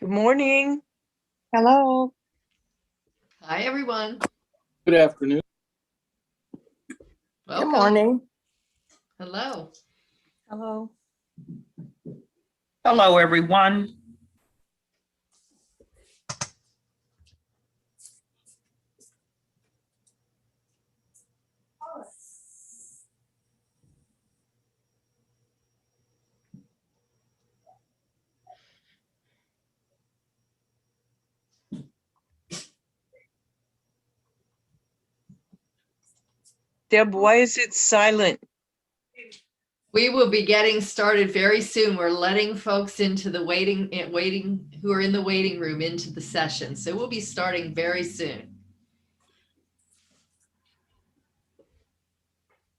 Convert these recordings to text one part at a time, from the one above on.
Good morning. Hello. Hi, everyone. Good afternoon. Welcome. Good morning. Hello. Hello. Hello, everyone. Deb, why is it silent? We will be getting started very soon. We're letting folks into the waiting who are in the waiting room into the session. So we'll be starting very soon.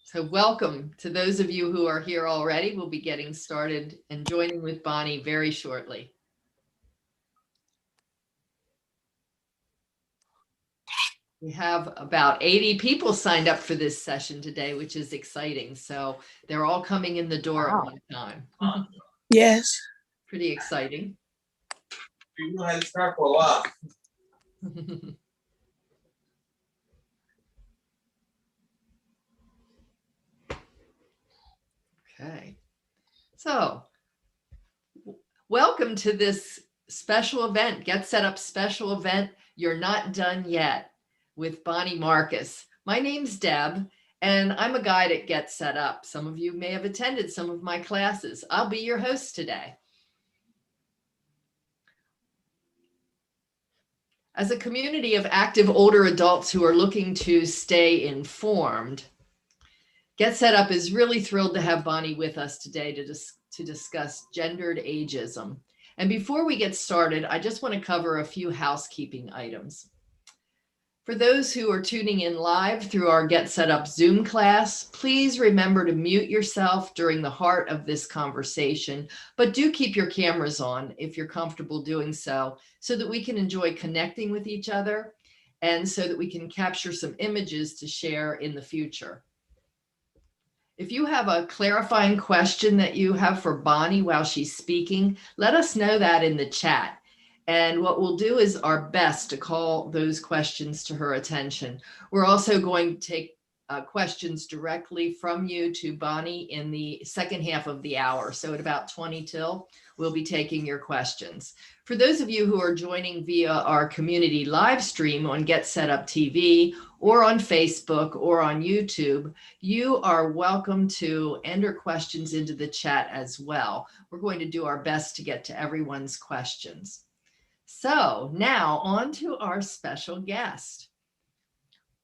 So welcome to those of you who are here already. We'll be getting started and joining with Bonnie very shortly. We have about 80 people signed up for this session today, which is exciting. So they're all coming in the door at one time. Yes. Pretty exciting. You had to start for a while. Okay. So welcome to this special event, Get Set Up special event, You're Not Done Yet, with Bonnie Marcus. My name's Deb, and I'm a guide at Get Set Up. Some of you may have attended some of my classes. I'll be your host today. As a community of active older adults who are looking to stay informed, Get Set Up is really thrilled to have Bonnie with us today to discuss gendered ageism. And before we get started, I just want to cover a few housekeeping items. For those who are tuning in live through our Get Set Up Zoom class, please remember to mute yourself during the heart of this conversation, but do keep your cameras on if you're comfortable doing so that we can enjoy connecting with each other and so that we can capture some images to share in the future. If you have a clarifying question that you have for Bonnie while she's speaking, let us know that in the chat. And what we'll do is our best to call those questions to her attention. We're also going to take questions directly from you to Bonnie in the second half of the hour. So at about 20 till, we'll be taking your questions. For those of you who are joining via our community live stream on Get Set Up TV or on Facebook or on YouTube, you are welcome to enter questions into the chat as well. We're going to do our best to get to everyone's questions. So now on to our special guest.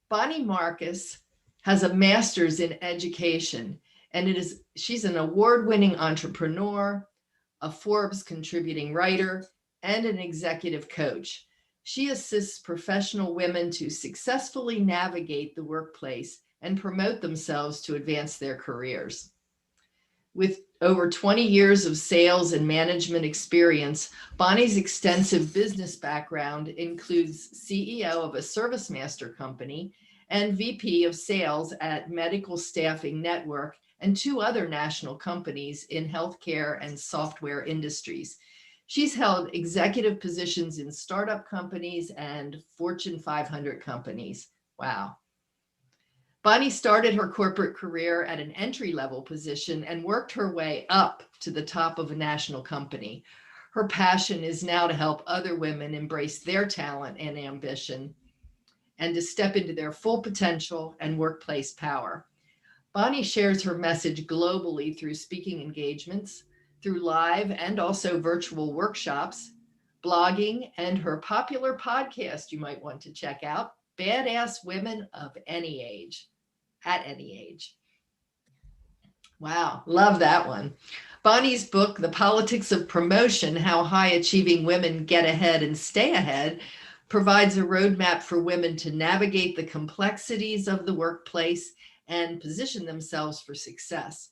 Bonnie Marcus has a master's in education, and she's an award-winning entrepreneur, a Forbes contributing writer, and an executive coach. She assists professional women to successfully navigate the workplace and promote themselves to advance their careers. With over 20 years of sales and management experience, Bonnie's extensive business background includes CEO of a ServiceMaster company and VP of sales at Medical Staffing Network and 2 other national companies in healthcare and software industries. She's held executive positions in startup companies and Fortune 500 companies. Wow. Bonnie started her corporate career at an entry-level position and worked her way up to the top of a national company. Her passion is now to help other women embrace their talent and ambition and to step into their full potential and workplace power. Bonnie shares her message globally through speaking engagements, through live and also virtual workshops, blogging, and her popular podcast you might want to check out, Badass Women of Any Age. At any age. Wow, love that one. Bonnie's book, The Politics of Promotion, How High Achieving Women Get Ahead and Stay Ahead, provides a roadmap for women to navigate the complexities of the workplace and position themselves for success.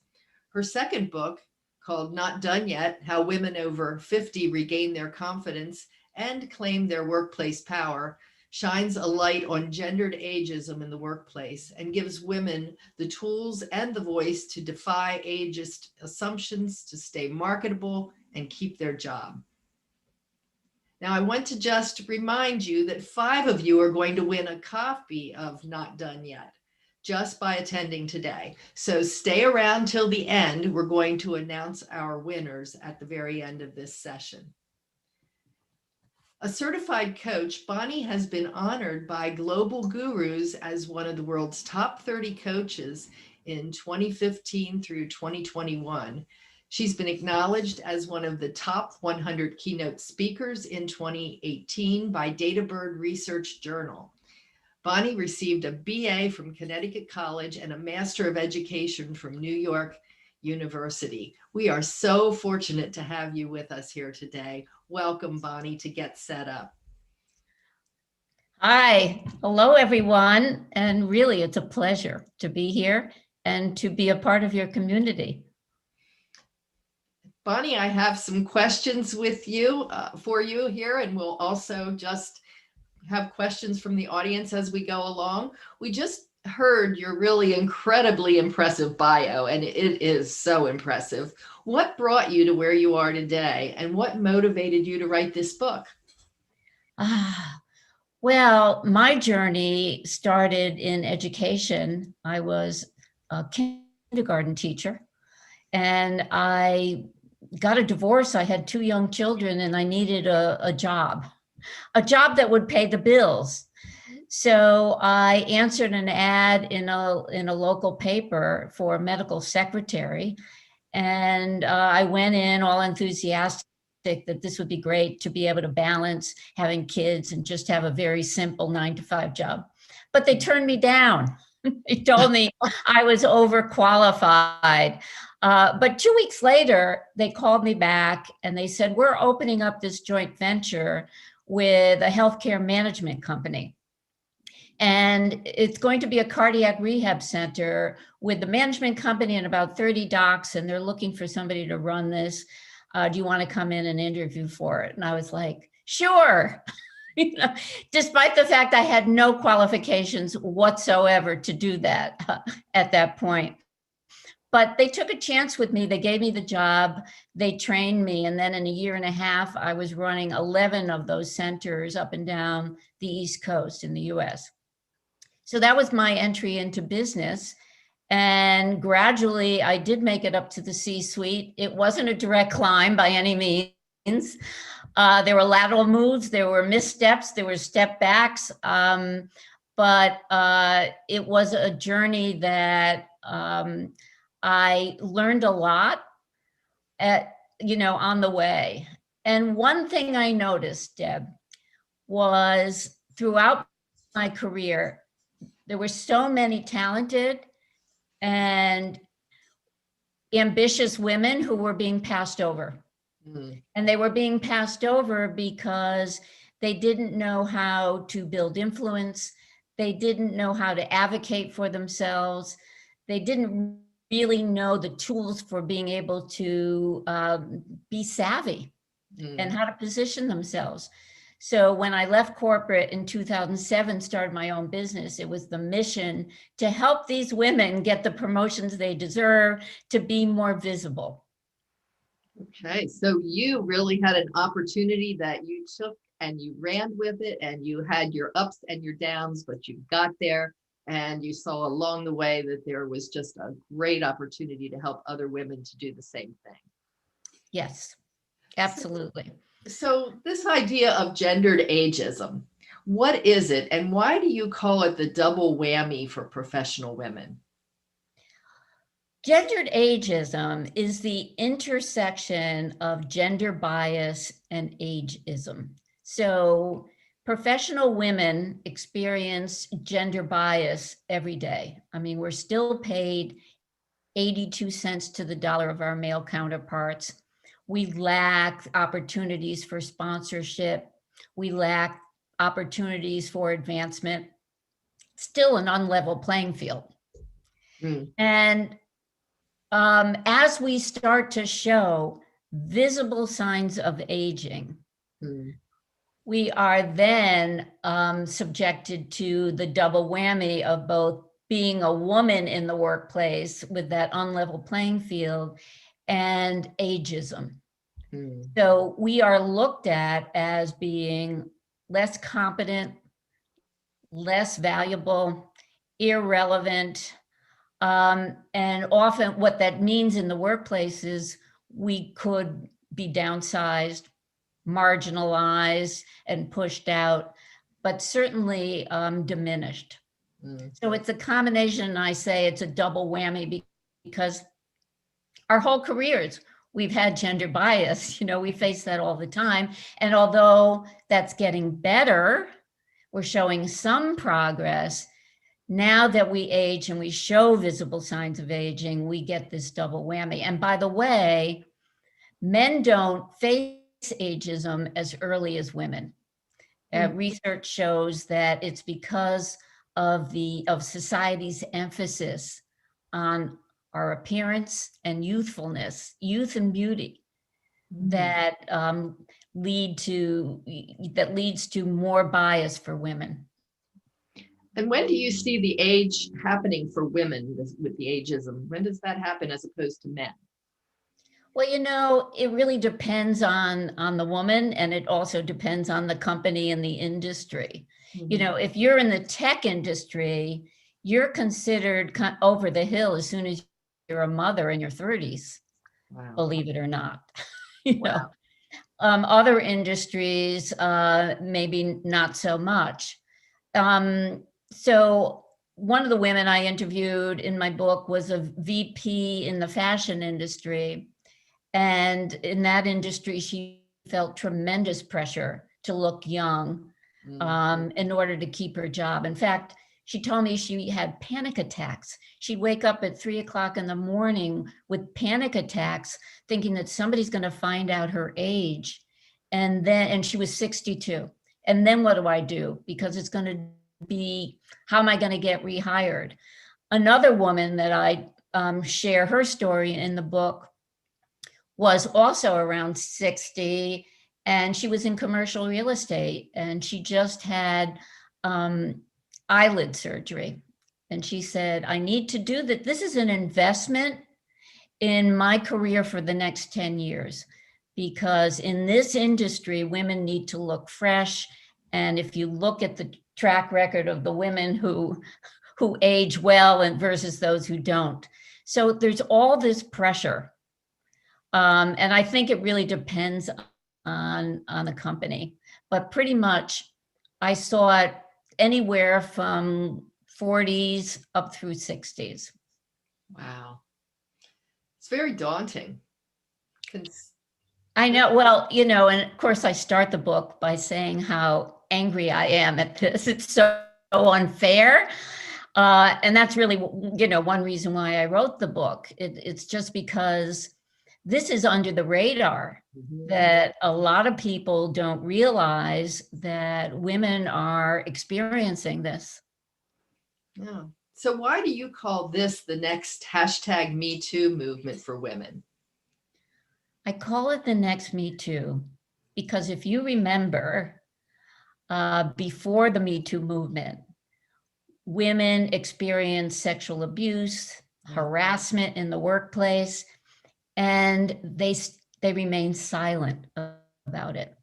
Her second book, called Not Done Yet, How Women Over 50 Regain Their Confidence and Claim Their Workplace Power, shines a light on gendered ageism in the workplace and gives women the tools and the voice to defy ageist assumptions, to stay marketable and keep their job. Now, I want to just remind you that 5 of you are going to win a copy of Not Done Yet just by attending today. So stay around till the end. We're going to announce our winners at the very end of this session. A certified coach, Bonnie has been honored by global gurus as one of the world's top 30 coaches in 2015 through 2021. She's been acknowledged as one of the top 100 keynote speakers in 2018 by Databird Research Journal. Bonnie received a BA from Connecticut College and a Master of Education from New York University. We are so fortunate to have you with us here today. Welcome, Bonnie, to Get Set Up. Hi, hello everyone. And really, it's a pleasure to be here and to be a part of your community. Bonnie, I have some questions with you for you here, and we'll also just have questions from the audience as we go along. We just heard your really incredibly impressive bio, and it is so impressive. What brought you to where you are today, and what motivated you to write this book? Well, my journey started in education. I was a kindergarten teacher, and I got a divorce. I had 2 young children, and I needed a job that would pay the bills. So I answered an ad in a local paper for a medical secretary, and I went in all enthusiastic that this would be great to be able to balance having kids and just have a very simple 9-to-5 job. But they turned me down. They told me I was overqualified. But 2 weeks later, they called me back and they said, we're opening up this joint venture with a healthcare management company. And it's going to be a cardiac rehab center with the management company and about 30 docs, and they're looking for somebody to run this. Do you want to come in and interview for it? And I was like, sure. Despite the fact I had no qualifications whatsoever to do that at that point. But they took a chance with me. They gave me the job. They trained me. And then in a year and a half, I was running 11 of those centers up and down the East Coast in the US. So that was my entry into business. And gradually, I did make it up to the C-suite. It wasn't a direct climb by any means. There were lateral moves, there were missteps, there were step backs. But it was a journey that I learned a lot on the way. And one thing I noticed, Deb, was throughout my career, there were so many talented and ambitious women who were being passed over. And they were being passed over because they didn't know how to build influence. They didn't know how to advocate for themselves. They didn't really know the tools for being able to be savvy and how to position themselves. So when I left corporate in 2007, started my own business, it was the mission to help these women get the promotions they deserve, to be more visible. Okay, so you really had an opportunity that you took and you ran with it, and you had your ups and your downs, but you got there and you saw along the way that there was just a great opportunity to help other women to do the same thing. Yes, absolutely. So this idea of gendered ageism, what is it, and why do you call it the double whammy for professional women? Gendered ageism is the intersection of gender bias and ageism. So professional women experience gender bias every day. I mean, we're still paid 82 cents to the dollar of our male counterparts. We lack opportunities for sponsorship. We lack opportunities for advancement. Still an unlevel playing field. And as we start to show visible signs of aging, we are then subjected to the double whammy of both being a woman in the workplace with that unlevel playing field and ageism. Mm. So we are looked at as being less competent, less valuable, irrelevant. And often what that means in the workplace is we could be downsized, marginalized, and pushed out, but certainly diminished. Mm. So it's a combination, I say it's a double whammy because our whole careers, we've had gender bias, we face that all the time. And although that's getting better, we're showing some progress. Now that we age and we show visible signs of aging, we get this double whammy. And by the way, men don't face ageism as early as women. Research shows that it's because of society's emphasis on our appearance and youthfulness, youth and beauty, that leads to more bias for women. And when do you see the age happening for women with the ageism? When does that happen as opposed to men? Well, it really depends on the woman, and it also depends on the company and the industry. If you're in the tech industry, you're considered over the hill as soon as you're a mother in your 30s, Wow. believe it or not. Wow. Other industries, maybe not so much. So one of the women I interviewed in my book was a VP in the fashion industry. And in that industry, she felt tremendous pressure to look young in order to keep her job. In fact, she told me she had panic attacks. She'd wake up at 3:00 in the morning with panic attacks, thinking that somebody's going to find out her age. And she was 62. And then what do I do? Because it's going to be, how am I going to get rehired? Another woman that I share her story in the book was also around 60, and she was in commercial real estate, and she just had eyelid surgery. And she said, I need to do that. This is an investment in my career for the next 10 years, because in this industry, women need to look fresh. And if you look at the track record of the women who age well and versus those who don't. So there's all this pressure. And I think it really depends on the company, but pretty much I saw it anywhere from 40s up through 60s. Wow. It's very daunting. I know. Well, and of course I start the book by saying how angry I am at this. It's so unfair. And that's really, one reason why I wrote the book. It's just because this is under the radar, that a lot of people don't realize that women are experiencing this. Yeah. So why do you call this the next #MeToo movement for women? I call it the next Me Too because if you remember, before the Me Too movement, women experienced sexual abuse, harassment in the workplace, and they remained silent about it.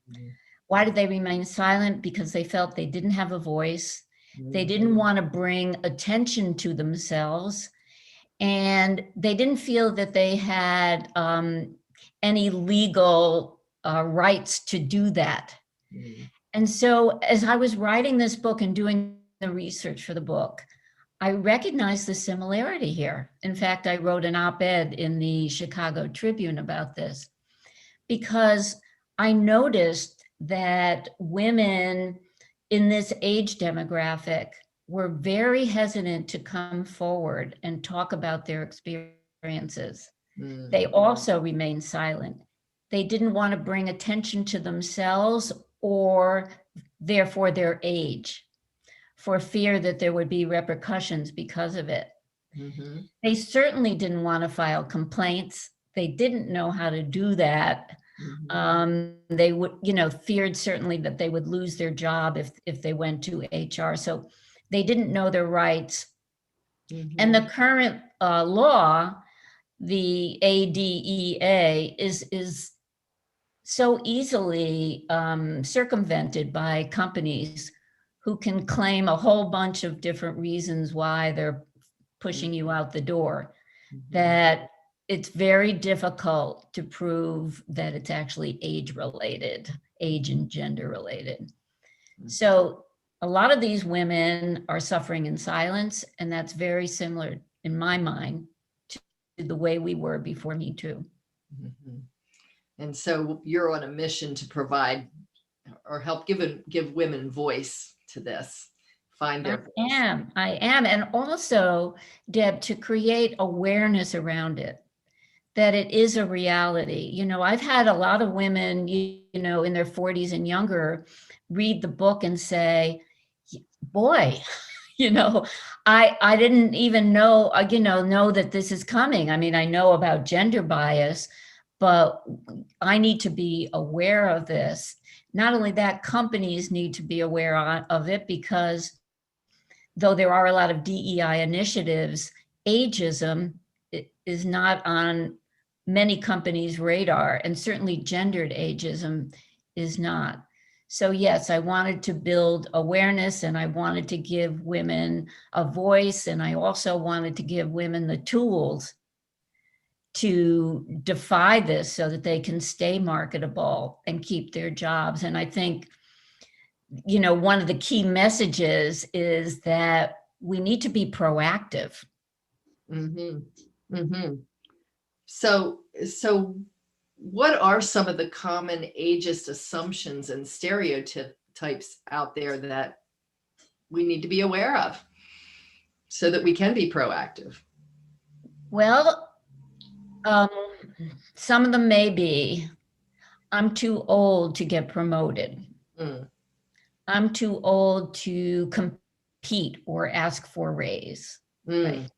Why did they remain silent? Because they felt they didn't have a voice. They didn't want to bring attention to themselves, and they didn't feel that they had any legal rights to do that. And so as I was writing this book and doing the research for the book, I recognized the similarity here. In fact, I wrote an op-ed in the Chicago Tribune about this because I noticed that women in this age demographic were very hesitant to come forward and talk about their experiences. They also remained silent. They didn't want to bring attention to themselves or therefore their age, for fear that there would be repercussions because of it. They certainly didn't want to file complaints. They didn't know how to do that. They would, feared certainly that they would lose their job if they went to HR. So they didn't know their rights. And the current law, the ADEA, is so easily circumvented by companies who can claim a whole bunch of different reasons why they're pushing you out the door, that it's very difficult to prove that it's actually age related, age and gender related. So a lot of these women are suffering in silence, and that's very similar in my mind to the way we were before Me Too. Mhm. And so you're on a mission to provide or help give women voice to this, find their voice. I am. And also, Deb, to create awareness around it, that it is a reality. You know, I've had a lot of women, you know, in their 40s and younger, read the book and say, boy, you know, I didn't even know, know that this is coming. I mean, I know about gender bias, but I need to be aware of this. Not only that, companies need to be aware of it, because though there are a lot of DEI initiatives, ageism is not on many companies' radar, and certainly gendered ageism is not. So yes, I wanted to build awareness, and I wanted to give women a voice, and I also wanted to give women the tools to defy this so that they can stay marketable and keep their jobs. And I think, you know, one of the key messages is that we need to be proactive. Mm-hmm. Mm-hmm. So what are some of the common ageist assumptions and stereotypes out there that we need to be aware of so that we can be proactive? Well, some of them may be, I'm too old to get promoted. Mm. I'm too old to compete or ask for a raise. Mm. Right?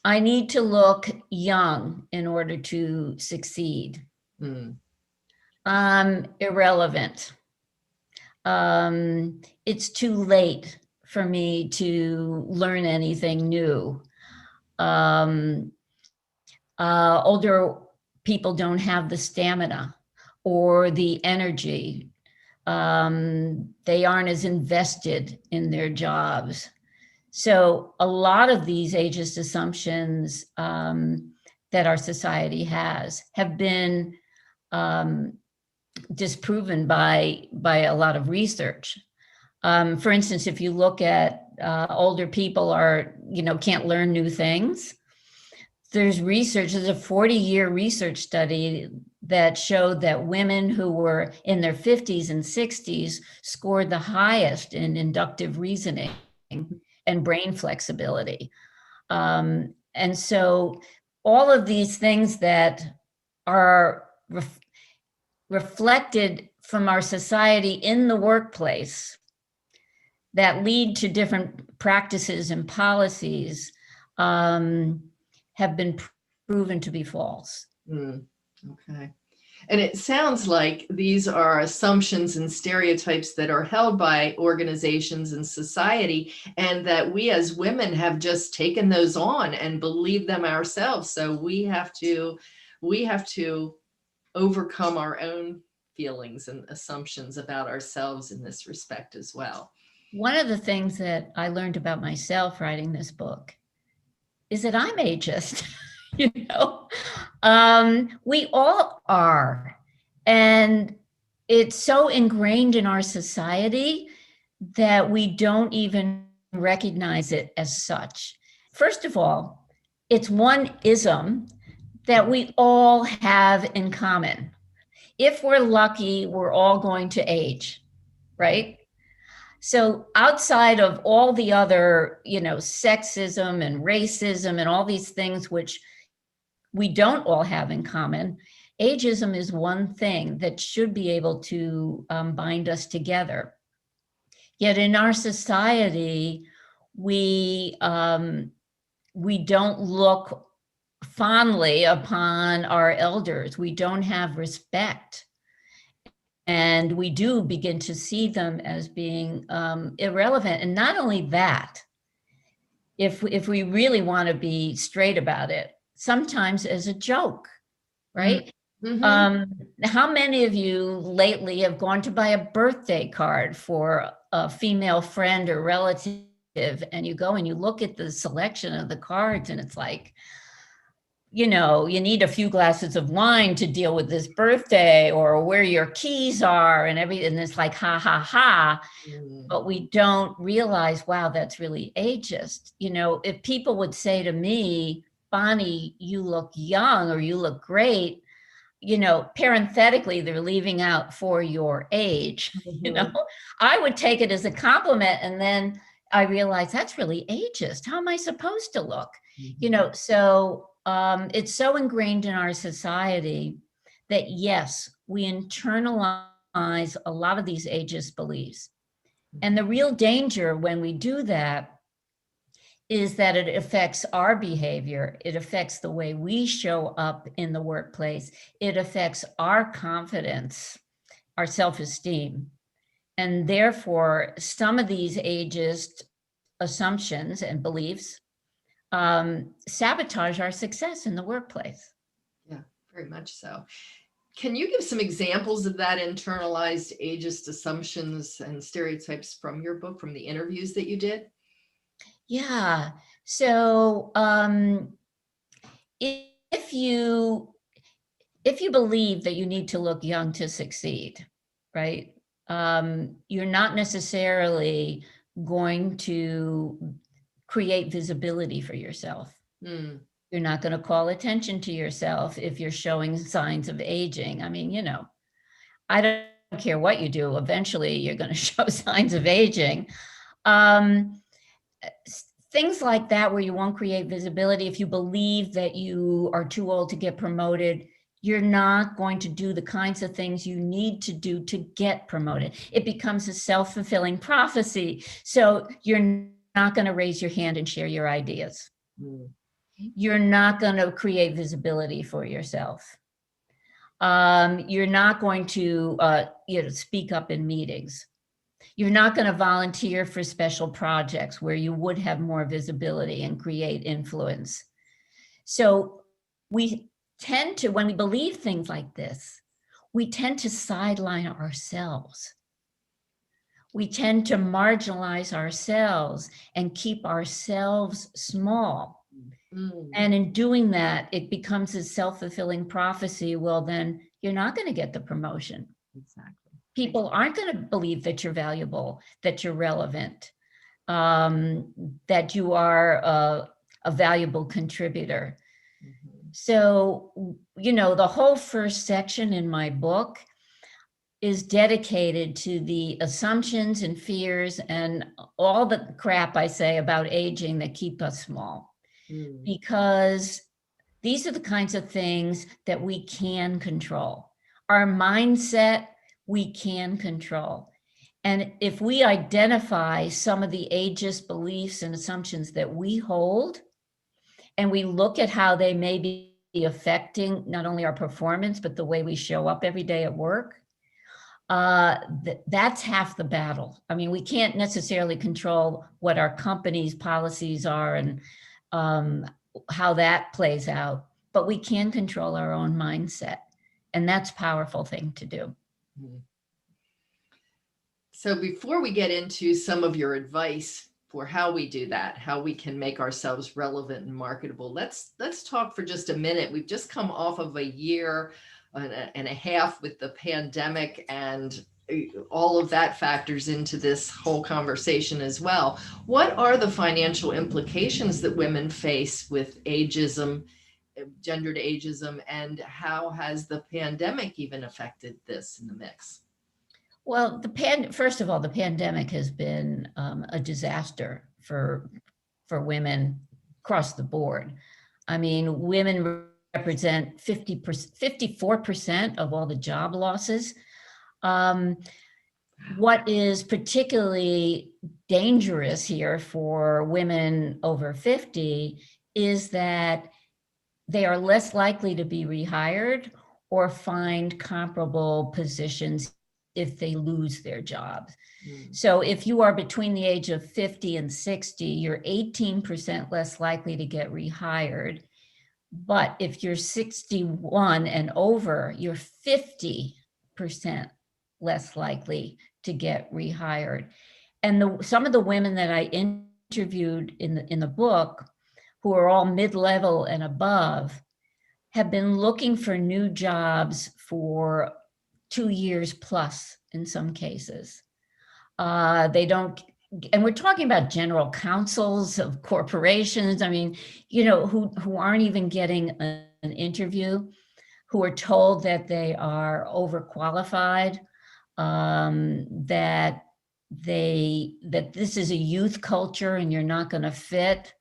I need to look young in order to succeed. Mm. I'm irrelevant. It's too late for me to learn anything new. Older people don't have the stamina or the energy. They aren't as invested in their jobs. So a lot of these ageist assumptions that our society have been disproven by a lot of research. For instance, if you look at older people can't learn new things. There's a 40-year research study that showed that women who were in their 50s and 60s scored the highest in inductive reasoning and brain flexibility. And so all of these things that are reflected from our society in the workplace that lead to different practices and policies have been proven to be false. Mm. Okay. And it sounds like these are assumptions and stereotypes that are held by organizations and society, and that we as women have just taken those on and believe them ourselves. So we have to overcome our own feelings and assumptions about ourselves in this respect as well. One of the things that I learned about myself writing this book is that I'm ageist. We all are. And it's so ingrained in our society that we don't even recognize it as such. First of all, it's one ism that we all have in common. If we're lucky, we're all going to age, right? So outside of all the other, sexism and racism and all these things which we don't all have in common, ageism is one thing that should be able to bind us together. Yet in our society, we don't look fondly upon our elders. We don't have respect. And we do begin to see them as being irrelevant. And not only that, if we really want to be straight about it, sometimes as a joke, right? Mhm. How many of you lately have gone to buy a birthday card for a female friend or relative, and you go and you look at the selection of the cards and it's like, you know, you need a few glasses of wine to deal with this birthday, or where your keys are and everything. And it's like, ha, ha, ha. Mm. But we don't realize, wow, that's really ageist. You know, if people would say to me, Bonnie, you look young or you look great, you know, parenthetically, they're leaving out for your age, you know, Mhm. I would take it as a compliment. And then I realized that's really ageist. How am I supposed to look? You know, so it's so ingrained in our society that yes, we internalize a lot of these ageist beliefs. And the real danger when we do that is that it affects our behavior. It affects the way we show up in the workplace. It affects our confidence, our self-esteem. And therefore, some of these ageist assumptions and beliefs sabotage our success in the workplace. Yeah, very much so. Can you give some examples of that internalized ageist assumptions and stereotypes from your book, from the interviews that you did? Yeah. So if you believe that you need to look young to succeed, right? You're not necessarily going to create visibility for yourself. Mm. You're not going to call attention to yourself if you're showing signs of aging. I mean, you know, I don't care what you do, eventually you're going to show signs of aging. Um, Things like that, where you won't create visibility. If you believe that you are too old to get promoted, you're not going to do the kinds of things you need to do to get promoted. It becomes a self-fulfilling prophecy. So you're not going to raise your hand and share your ideas. Mm. You're not going to create visibility for yourself. You're not going to speak up in meetings. You're not going to volunteer for special projects where you would have more visibility and create influence. So we tend to, when we believe things like this, we tend to sideline ourselves. We tend to marginalize ourselves and keep ourselves small. Mm. And in doing that, it becomes a self-fulfilling prophecy. Well, then you're not going to get the promotion. Exactly. People aren't going to believe that you're valuable, that you're relevant, that you are a valuable contributor. Mhm. So, you know, the whole first section in my book is dedicated to the assumptions and fears and all the crap I say about aging that keep us small, Mm. because these are the kinds of things that we can control. Our mindset, we can control. And if we identify some of the ageist beliefs and assumptions that we hold, and we look at how they may be affecting not only our performance, but the way we show up every day at work, that's half the battle. I mean, we can't necessarily control what our company's policies are and how that plays out, but we can control our own mindset. And that's a powerful thing to do. Mm. So before we get into some of your advice for how we do that, how we can make ourselves relevant and marketable, let's talk for just a minute. We've just come off of a year and a half with the pandemic, and all of that factors into this whole conversation as well. What are the financial implications that women face with ageism, gendered ageism, and how has the pandemic even affected this in the mix? Well, first of all, the pandemic has been a disaster for women across the board. I mean, women represent 54% of all the job losses. What is particularly dangerous here for women over 50 is that they are less likely to be rehired or find comparable positions if they lose their jobs. Mm. So if you are between the age of 50 and 60, you're 18% less likely to get rehired. But if you're 61 and over, you're 50% less likely to get rehired. And some of the women that I interviewed in the book, who are all mid-level and above, have been looking for new jobs for 2 years plus in some cases. They don't, and we're talking about general counsels of corporations. I mean, who aren't even getting an interview, who are told that they are overqualified, that this is a youth culture and you're not going to fit.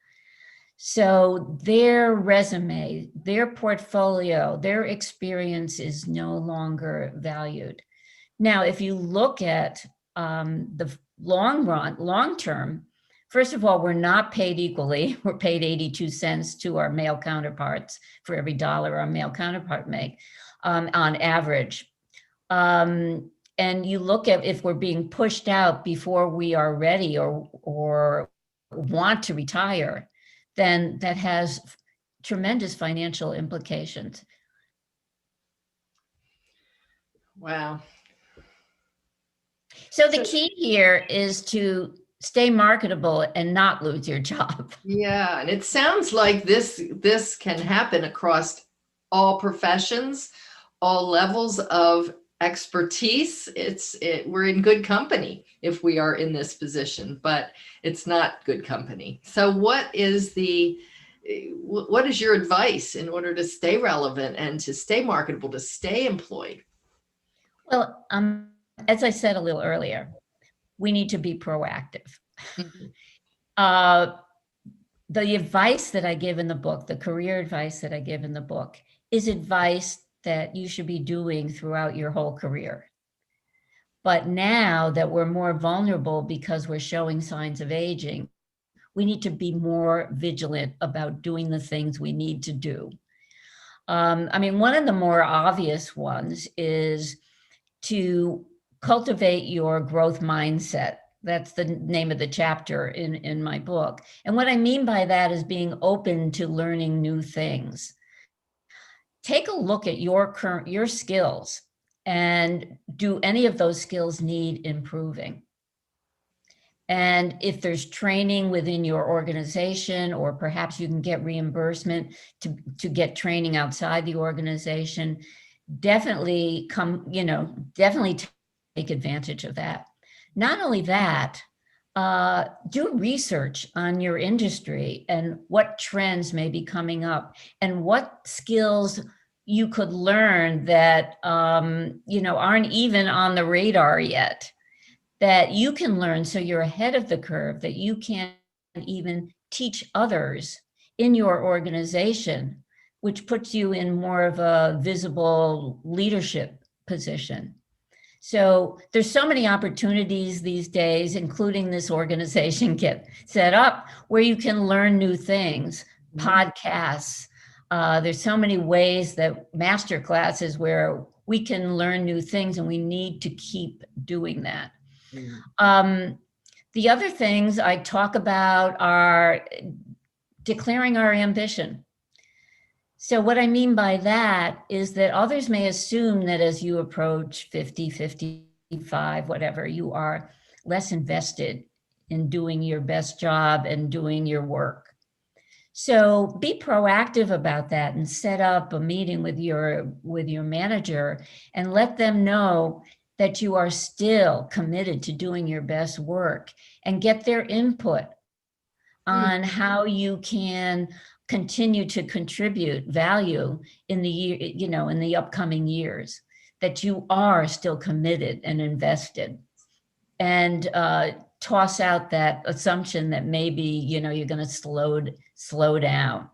So their resume, their portfolio, their experience is no longer valued. Now, if you look at the long term, first of all, we're not paid equally. We're paid 82 cents to our male counterparts for every dollar our male counterpart make on average. And you look at if we're being pushed out before we are ready or want to retire, then that has tremendous financial implications. Wow. So the key here is to stay marketable and not lose your job. Yeah, and it sounds like this can happen across all professions, all levels of expertise. We're in good company if we are in this position, but it's not good company. So what is your advice in order to stay relevant and to stay marketable, to stay employed? Well, as I said a little earlier, we need to be proactive. The advice that I give in the book, the career advice that I give in the book, is advice that you should be doing throughout your whole career. But now that we're more vulnerable because we're showing signs of aging, we need to be more vigilant about doing the things we need to do. I mean, one of the more obvious ones is to cultivate your growth mindset. That's the name of the chapter in my book. And what I mean by that is being open to learning new things. Take a look at your skills, and do any of those skills need improving? And if there's training within your organization, or perhaps you can get reimbursement to get training outside the organization, definitely take advantage of that. Not only that, do research on your industry and what trends may be coming up and what skills you could learn that aren't even on the radar yet, that you can learn so you're ahead of the curve, that you can even teach others in your organization, which puts you in more of a visible leadership position. So there's so many opportunities these days, including this organization get set up, where you can learn new things, podcasts. There's so many ways that master classes where we can learn new things, and we need to keep doing that. The other things I talk about are declaring our ambition. So what I mean by that is that others may assume that as you approach 50, 55, whatever, you are less invested in doing your best job and doing your work. So be proactive about that and set up a meeting with your manager and let them know that you are still committed to doing your best work, and get their input on how you can continue to contribute value in the year, in the upcoming years, that you are still committed and invested, and toss out that assumption that maybe, you're going to slow down.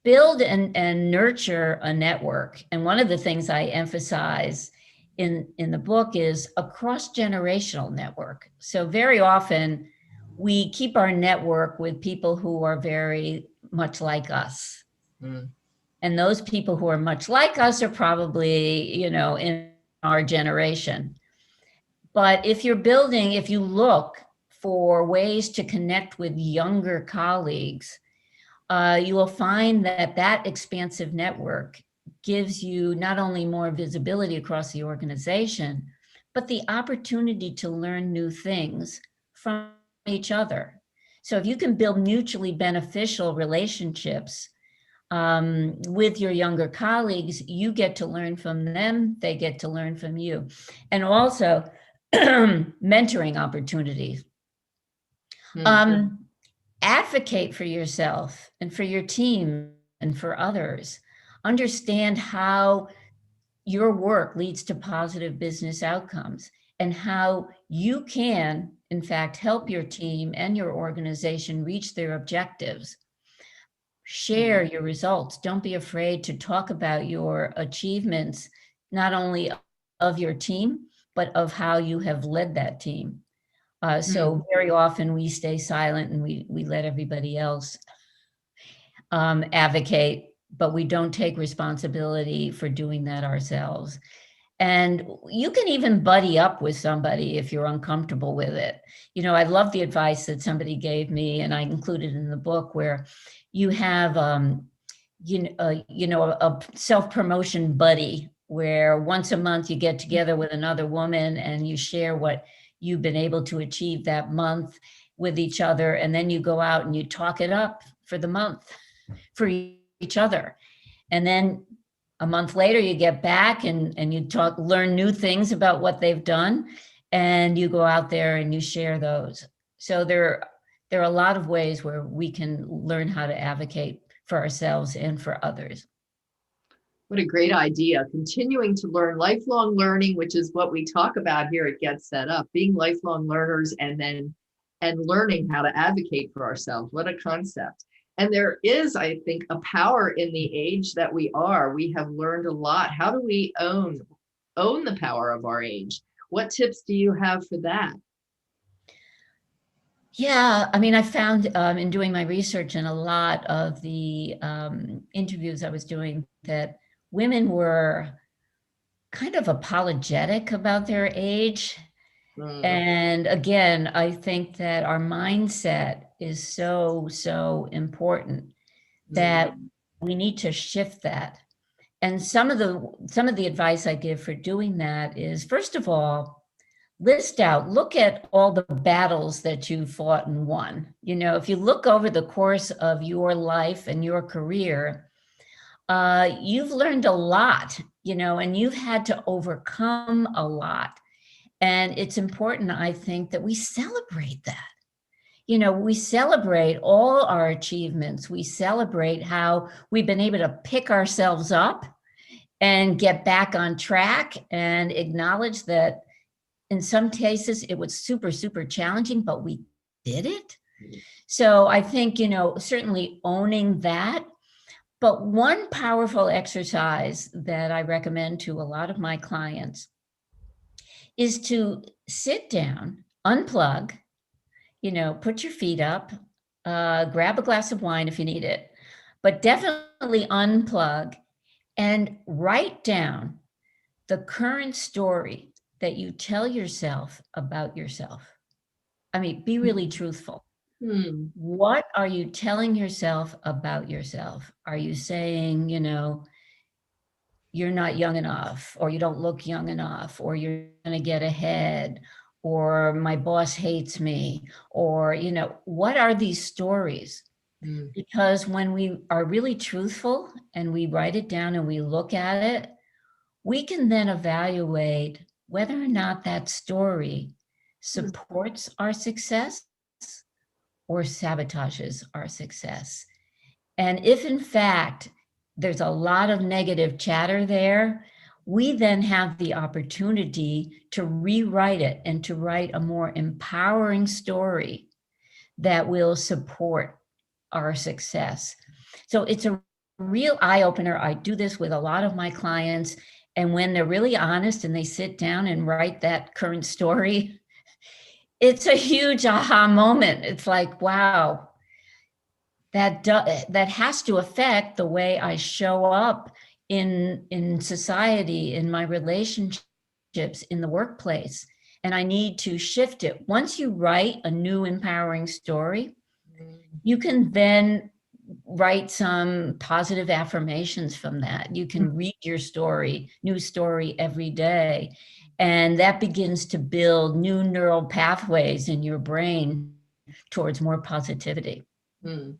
Build and nurture a network. And one of the things I emphasize in the book is a cross-generational network. So very often we keep our network with people who are very much like us. And those people who are much like us are probably, in our generation. But if you look for ways to connect with younger colleagues, you will find that that expansive network gives you not only more visibility across the organization, but the opportunity to learn new things from each other. So if you can build mutually beneficial relationships with your younger colleagues, you get to learn from them, they get to learn from you. And also mentoring opportunities. Advocate for yourself and for your team and for others. Understand how your work leads to positive business outcomes and how you can, in fact, help your team and your organization reach their objectives. Share your results. Don't be afraid to talk about your achievements, not only of your team, but of how you have led that team. So very often we stay silent and we let everybody else advocate, but we don't take responsibility for doing that ourselves. And you can even buddy up with somebody if you're uncomfortable with it. You know, I love the advice that somebody gave me, and I included in the book, where you have, a self-promotion buddy, where once a month you get together with another woman and you share what you've been able to achieve that month with each other. And then you go out and you talk it up for the month for each other. And then a month later, you get back and you learn new things about what they've done, and you go out there and you share those. So there are a lot of ways where we can learn how to advocate for ourselves and for others. What a great idea. Continuing to learn, lifelong learning, which is what we talk about here at Get Set Up, being lifelong learners and learning how to advocate for ourselves. What a concept. And there is, I think, a power in the age that we are. We have learned a lot. How do we own the power of our age? What tips do you have for that? Yeah, I mean, I found in doing my research and a lot of the interviews I was doing that women were kind of apologetic about their age. And again, I think that our mindset is so important that we need to shift that. And some of the advice I give for doing that is, first of all, look at all the battles that you fought and won. You know, if you look over the course of your life and your career, you've learned a lot, and you've had to overcome a lot. And it's important, I think, that we celebrate that. We celebrate all our achievements. We celebrate how we've been able to pick ourselves up and get back on track and acknowledge that in some cases it was super challenging, but we did it. So I think, certainly owning that. But one powerful exercise that I recommend to a lot of my clients is to sit down, unplug, put your feet up, grab a glass of wine if you need it, but definitely unplug and write down the current story that you tell yourself about yourself. I mean, be really truthful. What are you telling yourself about yourself? Are you saying, you're not young enough, or you don't look young enough, or you're going to get ahead, or my boss hates me, or, what are these stories? Because when we are really truthful and we write it down and we look at it, we can then evaluate whether or not that story supports our success or sabotages our success. And if in fact there's a lot of negative chatter there, we then have the opportunity to rewrite it and to write a more empowering story that will support our success. So it's a real eye-opener. I do this with a lot of my clients. And when they're really honest and they sit down and write that current story, it's a huge aha moment. It's like, wow, that has to affect the way I show up in society, in my relationships, in the workplace. And I need to shift it. Once you write a new empowering story, you can then write some positive affirmations from that. You can read your story, new story every day. And that begins to build new neural pathways in your brain towards more positivity. Hmm.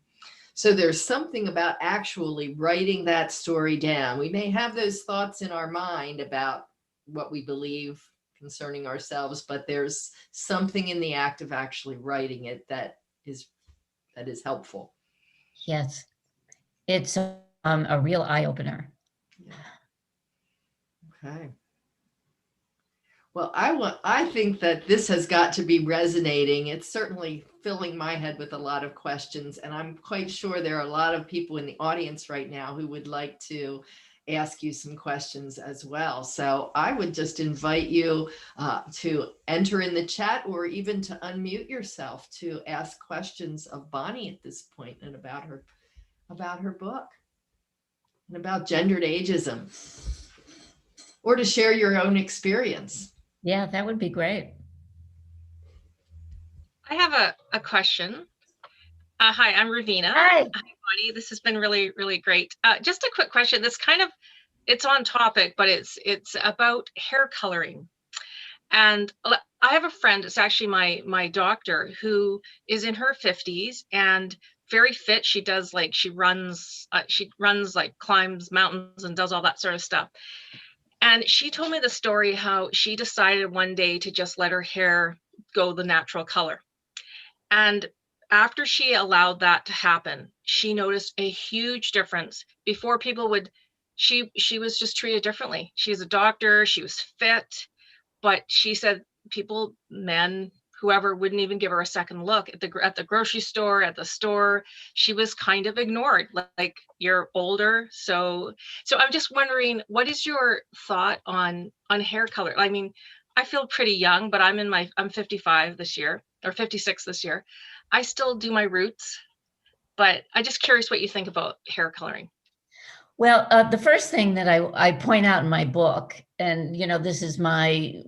So there's something about actually writing that story down. We may have those thoughts in our mind about what we believe concerning ourselves, but there's something in the act of actually writing it that is helpful. Yes, it's a real eye opener. Okay. Well, I think that this has got to be resonating. It's certainly filling my head with a lot of questions, and I'm quite sure there are a lot of people in the audience right now who would like to ask you some questions as well. So I would just invite you to enter in the chat or even to unmute yourself to ask questions of Bonnie at this point and about her book and about gendered ageism, or to share your own experience. Yeah, that would be great. I have a question. Hi, I'm Ravina. Hi. Hi, Bonnie. This has been really, really great. Just a quick question. It's on topic, but it's about hair coloring. And I have a friend, it's actually my doctor, who is in her 50s and very fit. She runs, like climbs mountains and does all that sort of stuff. And she told me the story how she decided one day to just let her hair go the natural color. And after she allowed that to happen, she noticed a huge difference. Before she was just treated differently. She's a doctor, she was fit, but she said men, whoever, wouldn't even give her a second look at the grocery store, at the store. She was kind of ignored, like, you're older. So I'm just wondering, what is your thought on hair color? I mean, I feel pretty young, but I'm 55 this year, or 56 this year. I still do my roots, but I'm just curious what you think about hair coloring. Well, the first thing that I point out in my book, and this is my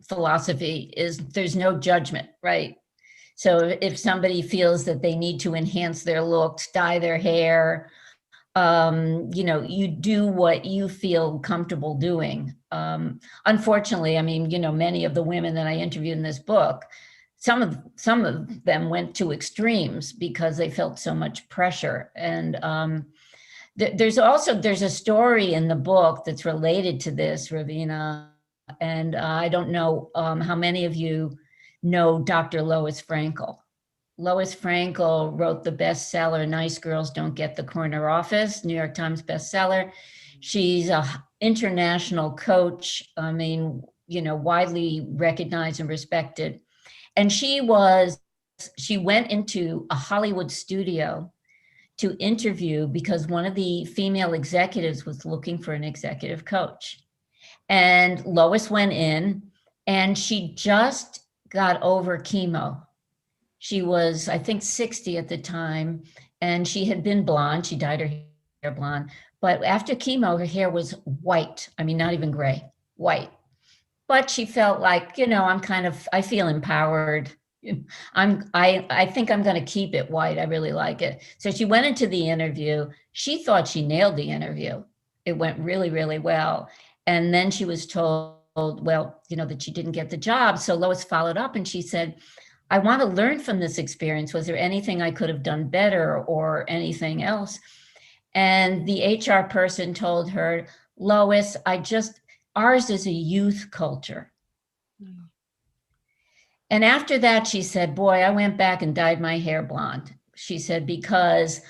philosophy, is there's no judgment, right? So if somebody feels that they need to enhance their looks, dye their hair, you do what you feel comfortable doing. Unfortunately, I mean, many of the women that I interviewed in this book, some of them went to extremes because they felt so much pressure. And there's a story in the book that's related to this, Ravina, and I don't know how many of you know Dr. Lois Frankel. Lois Frankel wrote the bestseller, Nice Girls Don't Get the Corner Office, New York Times bestseller. She's an international coach, I mean, widely recognized and respected. And she went into a Hollywood studio to interview because one of the female executives was looking for an executive coach. And Lois went in and she just got over chemo. She was, I think, 60 at the time, and she had been blonde. She dyed her hair blonde. But after chemo, her hair was white. I mean, not even gray, white. But she felt like, I feel empowered. I think I'm going to keep it white. I really like it. So she went into the interview. She thought she nailed the interview. It went really, really well. And then she was told, well, that she didn't get the job. So Lois followed up and she said, I want to learn from this experience. Was there anything I could have done better or anything else? And the HR person told her, Lois, ours is a youth culture. And after that, she said, boy, I went back and dyed my hair blonde. She said, because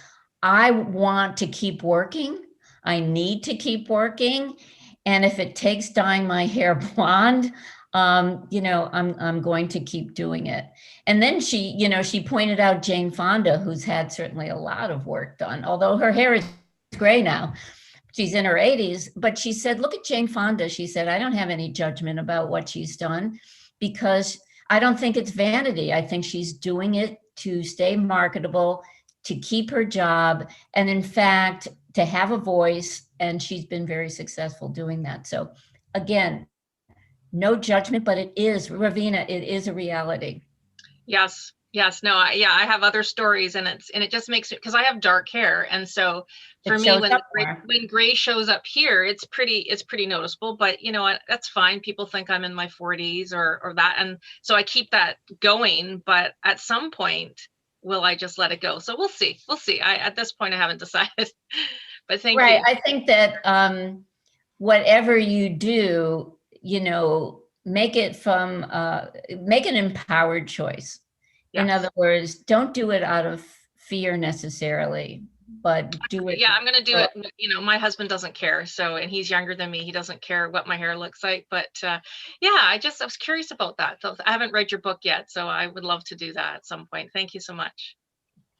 I want to keep working. I need to keep working. And if it takes dyeing my hair blonde, I'm going to keep doing it. And then she pointed out Jane Fonda, who's had certainly a lot of work done, although her hair is gray now. She's in her 80s, but she said, look at Jane Fonda. She said, I don't have any judgment about what she's done because I don't think it's vanity. I think she's doing it to stay marketable, to keep her job, and in fact, to have a voice. And she's been very successful doing that. So again, no judgment, but it is, Ravina, it is a reality. Yes, Yes, no, yeah, I have other stories, and it just makes it, because I have dark hair, and so for It me, shows when up more. when gray shows up here, it's pretty noticeable. But you know what, that's fine. People think I'm in my 40s or that, and so I keep that going. But at some point, will I just let it go? So we'll see. We'll see. At this point, I haven't decided. But thank Right. you. I think that whatever you do, make it make an empowered choice. In Yes. other words, don't do it out of fear necessarily, but do it. Yeah, I'm gonna do it. You know, my husband doesn't care, so, and he's younger than me. He doesn't care what my hair looks like. But yeah, I was curious about that. So I haven't read your book yet, so I would love to do that at some point. Thank you so much.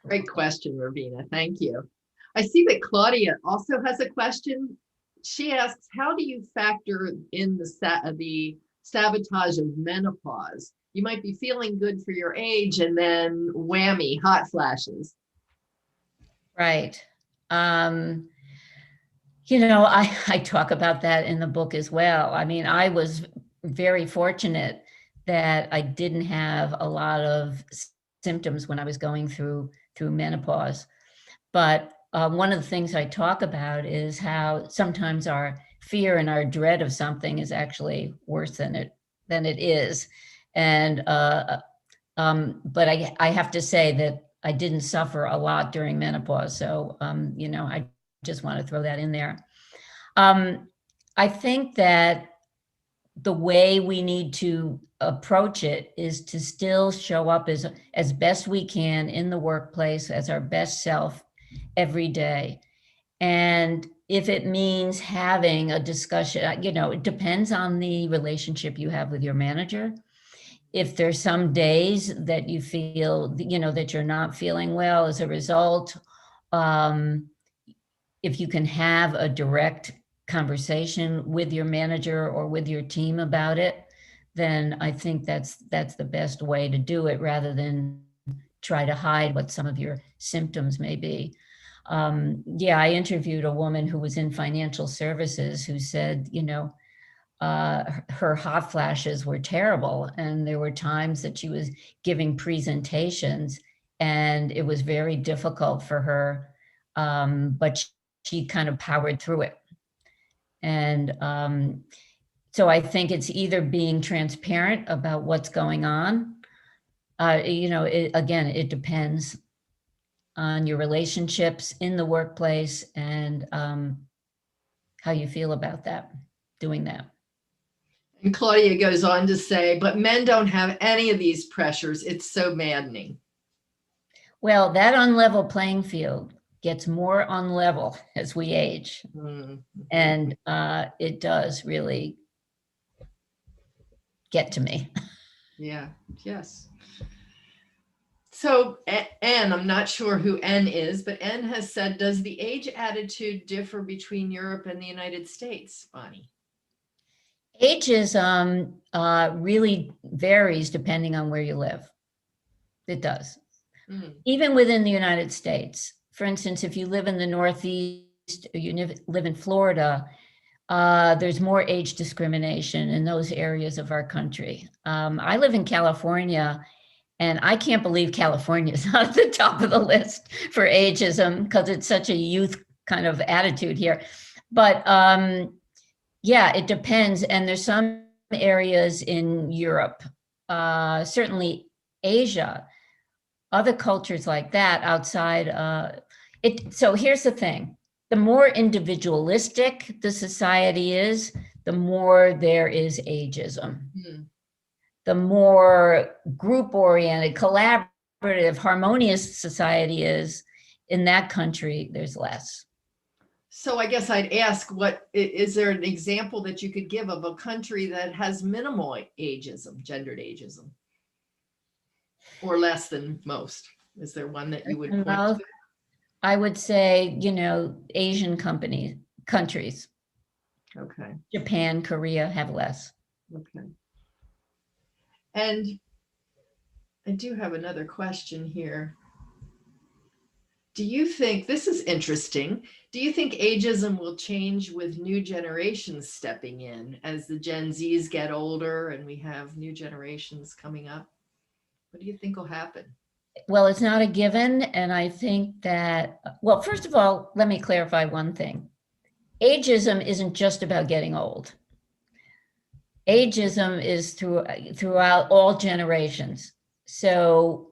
Great question, Ravina. Thank you. I see that Claudia also has a question. She asks, how do you factor in the sabotage of menopause? You might be feeling good for your age and then whammy, hot flashes. Right. I talk about that in the book as well. I mean, I was very fortunate that I didn't have a lot of symptoms when I was going through menopause. But one of the things I talk about is how sometimes our fear and our dread of something is actually worse than it is. And but I have to say that I didn't suffer a lot during menopause. So I just want to throw that in there. I think that the way we need to approach it is to still show up as best we can in the workplace as our best self every day. And if it means having a discussion, it depends on the relationship you have with your manager. If there's some days that you feel, that you're not feeling well as a result, if you can have a direct conversation with your manager or with your team about it, then I think that's the best way to do it, rather than try to hide what some of your symptoms may be. I interviewed a woman who was in financial services who said, her hot flashes were terrible. And there were times that she was giving presentations and it was very difficult for her. But she kind of powered through it. And so I think it's either being transparent about what's going on. It depends on your relationships in the workplace and how you feel about doing that. And Claudia goes on to say, but men don't have any of these pressures. It's so maddening. Well, that unlevel playing field gets more unlevel as we age. Mm-hmm. And it does really get to me. Yeah, yes. So N, I'm not sure who N is, but N has said, does the age attitude differ between Europe and the United States, Bonnie? Ageism really varies depending on where you live. It does. Even within the United States. For instance, if you live in the Northeast, or you live in Florida, there's more age discrimination in those areas of our country. I live in California, and I can't believe California is not at the top of the list for ageism because it's such a youth kind of attitude here. But it depends. And there's some areas in Europe, certainly Asia, other cultures like that outside So here's the thing. The more individualistic the society is, the more there is ageism. The more group-oriented, collaborative, harmonious society is in that country, there's less. So I guess I'd ask, is there an example that you could give of a country that has minimal ageism, gendered ageism? Or less than most? Is there one that you would point to? I would say, Asian countries. Okay. Japan, Korea have less. Okay. And I do have another question here. Do you think, this is interesting, do you think ageism will change with new generations stepping in as the Gen Zs get older and we have new generations coming up? What do you think will happen? Well, it's not a given. And I think that, well, first of all, let me clarify one thing. Ageism isn't just about getting old. Ageism is throughout all generations. So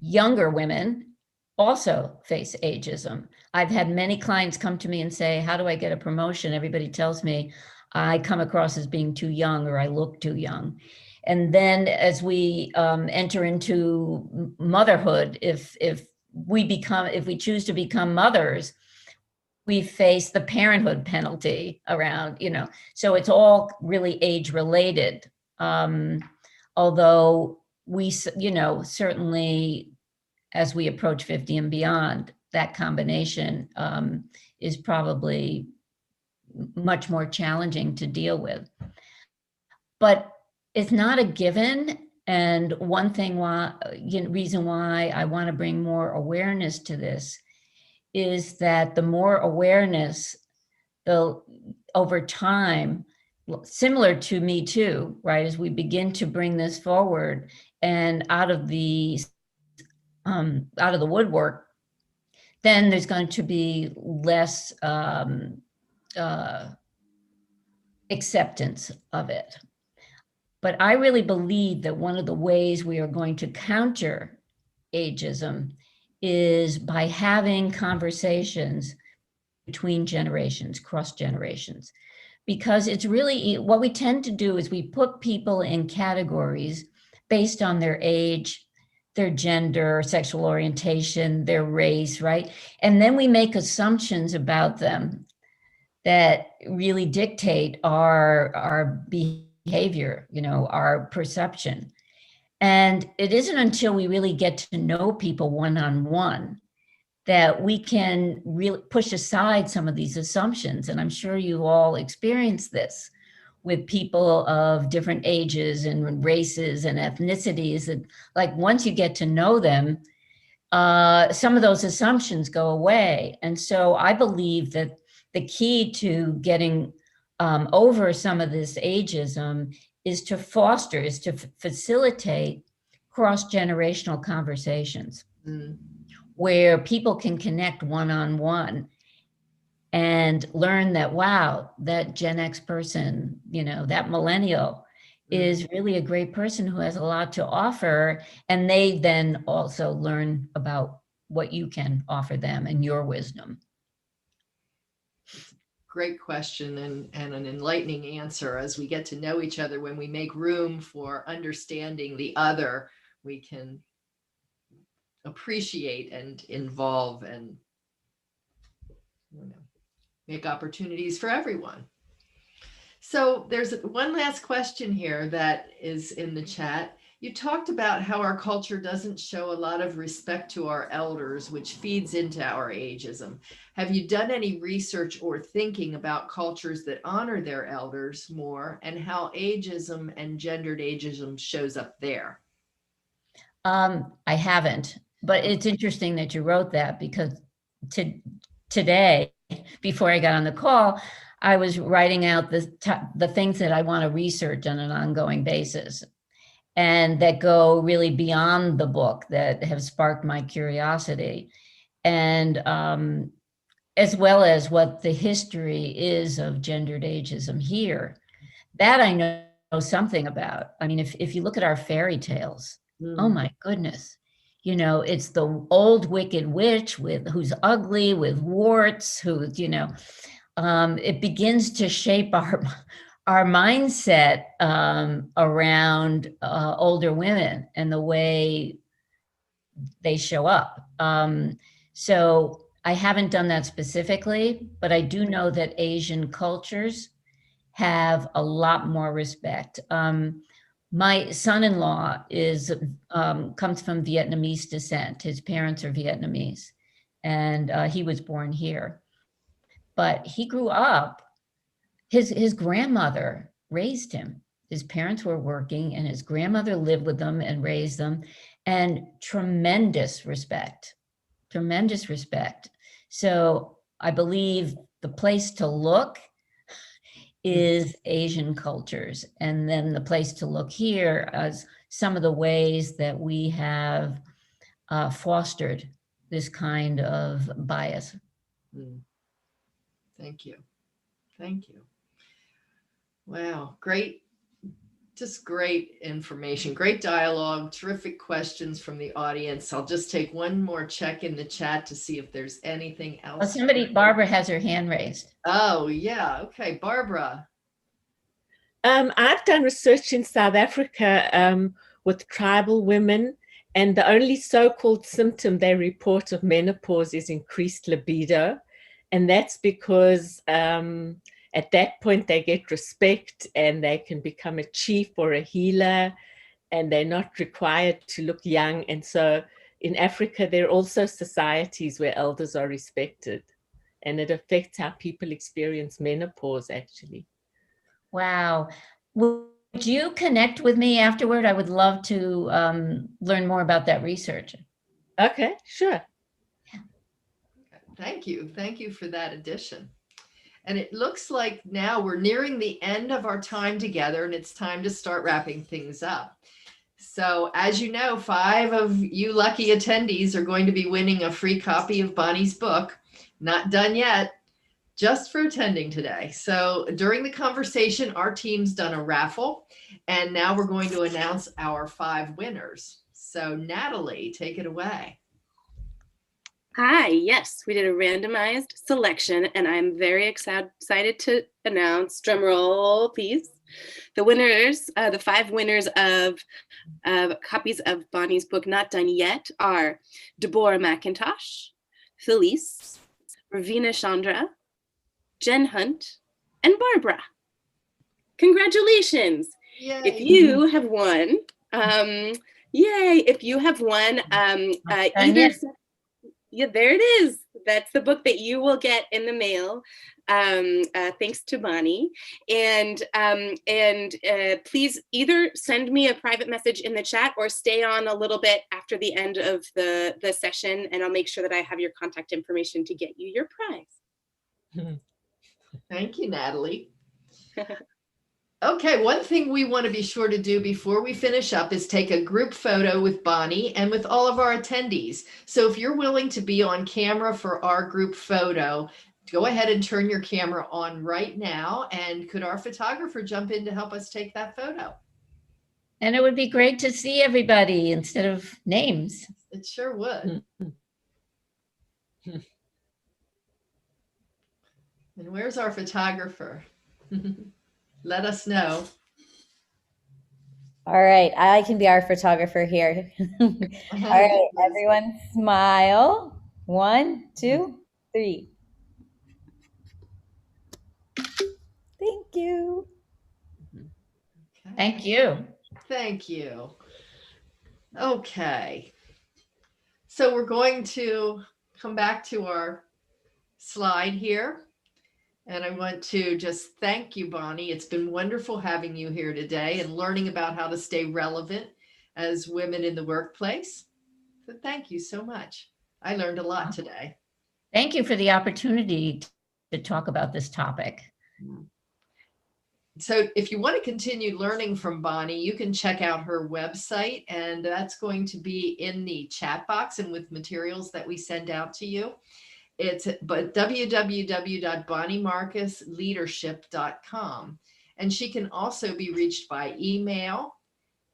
younger women also face ageism. I've had many clients come to me and say, how do I get a promotion? Everybody tells me I come across as being too young or I look too young. And then as we enter into motherhood, if we choose to become mothers, we face the parenthood penalty around, so it's all really age related. Although we, certainly as we approach 50 and beyond, that combination is probably much more challenging to deal with. But it's not a given. And one thing reason why I want to bring more awareness to this is that the more awareness, over time, similar to Me Too, right? As we begin to bring this forward and out of the woodwork, then there's going to be less acceptance of it. But I really believe that one of the ways we are going to counter ageism is by having conversations between generations, cross generations, because it's really what we tend to do is we put people in categories based on their age, their gender, sexual orientation, their race, right? And then we make assumptions about them that really dictate our behavior, our perception. And it isn't until we really get to know people one-on-one that we can really push aside some of these assumptions. And I'm sure you all experienced this with people of different ages and races and ethnicities. And like once you get to know them, some of those assumptions go away. And so I believe that the key to getting over some of this ageism is to facilitate cross-generational conversations. Where people can connect one-on-one and learn that, wow, that Gen X person, that millennial is really a great person who has a lot to offer. And they then also learn about what you can offer them and your wisdom. Great question and an enlightening answer. As we get to know each other, when we make room for understanding the other, we can appreciate and involve and make opportunities for everyone. So there's one last question here that is in the chat. You talked about how our culture doesn't show a lot of respect to our elders, which feeds into our ageism. Have you done any research or thinking about cultures that honor their elders more and how ageism and gendered ageism shows up there? I haven't, but it's interesting that you wrote that because today, before I got on the call, I was writing out the things that I want to research on an ongoing basis and that go really beyond the book that have sparked my curiosity. And as well as what the history is of gendered ageism here, that I know something about. I mean, if you look at our fairy tales, oh my goodness, it's the old wicked witch who's ugly with warts, it begins to shape our mindset around older women and the way they show up. So I haven't done that specifically, but I do know that Asian cultures have a lot more respect. My son-in-law comes from Vietnamese descent. His parents are Vietnamese, and he was born here. But he grew up, his grandmother raised him. His parents were working and his grandmother lived with them and raised them, and tremendous respect. So I believe the place to look is Asian cultures. And then the place to look here as some of the ways that we have fostered this kind of bias. Mm. Thank you. Thank you. Wow, great. Just great information, great dialogue, terrific questions from the audience. I'll just take one more check in the chat to see if there's anything Oh, else. Barbara has her hand raised. Oh, yeah. Okay, Barbara. I've done research in South Africa with tribal women, and the only so-called symptom they report of menopause is increased libido. And that's because at that point they get respect and they can become a chief or a healer, and they're not required to look young. And so in Africa, there are also societies where elders are respected, and it affects how people experience menopause, actually. Wow. Would you connect with me afterward? I would love to learn more about that research. Okay, sure. Thank you. Thank you for that addition. And it looks like now we're nearing the end of our time together, and it's time to start wrapping things up. So as you know, 5 of you lucky attendees are going to be winning a free copy of Bonnie's book. Not done yet, just for attending today. So during the conversation, our team's done a raffle, and now we're going to announce our 5 winners. So Natalie, take it away. Hi, yes, we did a randomized selection, and I'm very excited to announce, drum roll please, the winners, the 5 winners of copies of Bonnie's book Not Done Yet are Deborah McIntosh, Felice, Ravina Chandra, Jen Hunt, and Barbara. Congratulations. Yay. If you have won, yay, if you have won either, yeah, there it is. That's the book that you will get in the mail, thanks to Bonnie. And please either send me a private message in the chat or stay on a little bit after the end of the session, and I'll make sure that I have your contact information to get you your prize. Thank you, Natalie. Okay, one thing we want to be sure to do before we finish up is take a group photo with Bonnie and with all of our attendees. So if you're willing to be on camera for our group photo, go ahead and turn your camera on right now. And could our photographer jump in to help us take that photo? And it would be great to see everybody instead of names. It sure would. And where's our photographer? Let us know. All right, I can be our photographer here. All right, everyone smile. 1, 2, 3. Thank you. Okay. Thank you. Thank you. Okay. So we're going to come back to our slide here. And I want to just thank you, Bonnie. It's been wonderful having you here today and learning about how to stay relevant as women in the workplace. So thank you so much. I learned a lot today. Thank you for the opportunity to talk about this topic. So if you want to continue learning from Bonnie, you can check out her website, and that's going to be in the chat box and with materials that we send out to you. It's www.bonniemarcusleadership.com. And she can also be reached by email.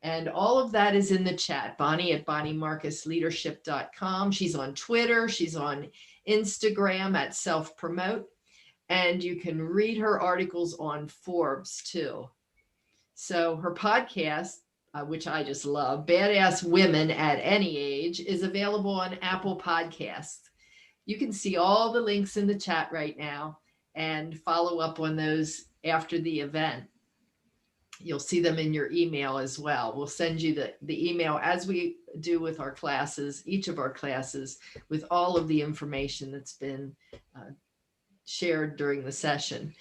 And all of that is in the chat. Bonnie at bonniemarcusleadership.com. She's on Twitter. She's on Instagram at self-promote. And you can read her articles on Forbes too. So her podcast, which I just love, Badass Women at Any Age, is available on Apple Podcasts. You can see all the links in the chat right now and follow up on those after the event. You'll see them in your email as well. We'll send you the email as we do with our classes, each of our classes, with all of the information that's been shared during the session.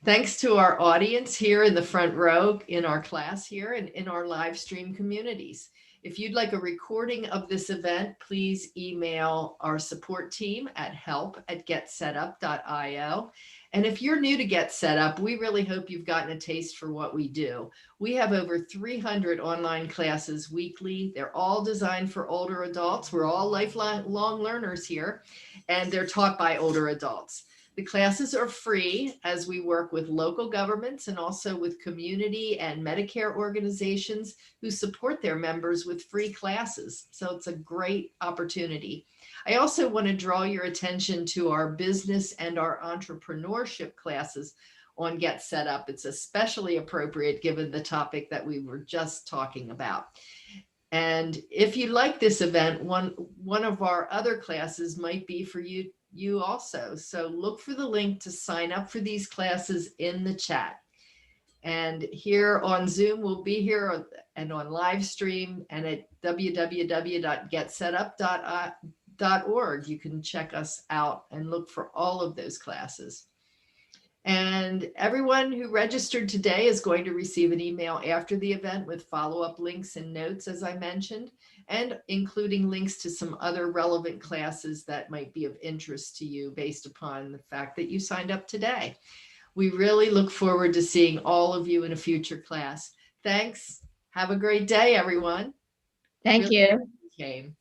Thanks to our audience here in the front row in our class here and in our live stream communities. If you'd like a recording of this event, please email our support team at help@getsetup.io. And if you're new to Get Set Up, we really hope you've gotten a taste for what we do. We have over 300 online classes weekly. They're all designed for older adults. We're all lifelong learners here, and they're taught by older adults. The classes are free as we work with local governments and also with community and Medicare organizations who support their members with free classes. So it's a great opportunity. I also want to draw your attention to our business and our entrepreneurship classes on Get Set Up. It's especially appropriate given the topic that we were just talking about. And if you like this event, one of our other classes might be for you also. So look for the link to sign up for these classes in the chat. And here on Zoom, we'll be here and on live stream and at www.getsetup.org. You can check us out and look for all of those classes. And everyone who registered today is going to receive an email after the event with follow-up links and notes, as I mentioned, and including links to some other relevant classes that might be of interest to you based upon the fact that you signed up today. We really look forward to seeing all of you in a future class. Thanks. Have a great day, everyone. Thank Really you. glad you came.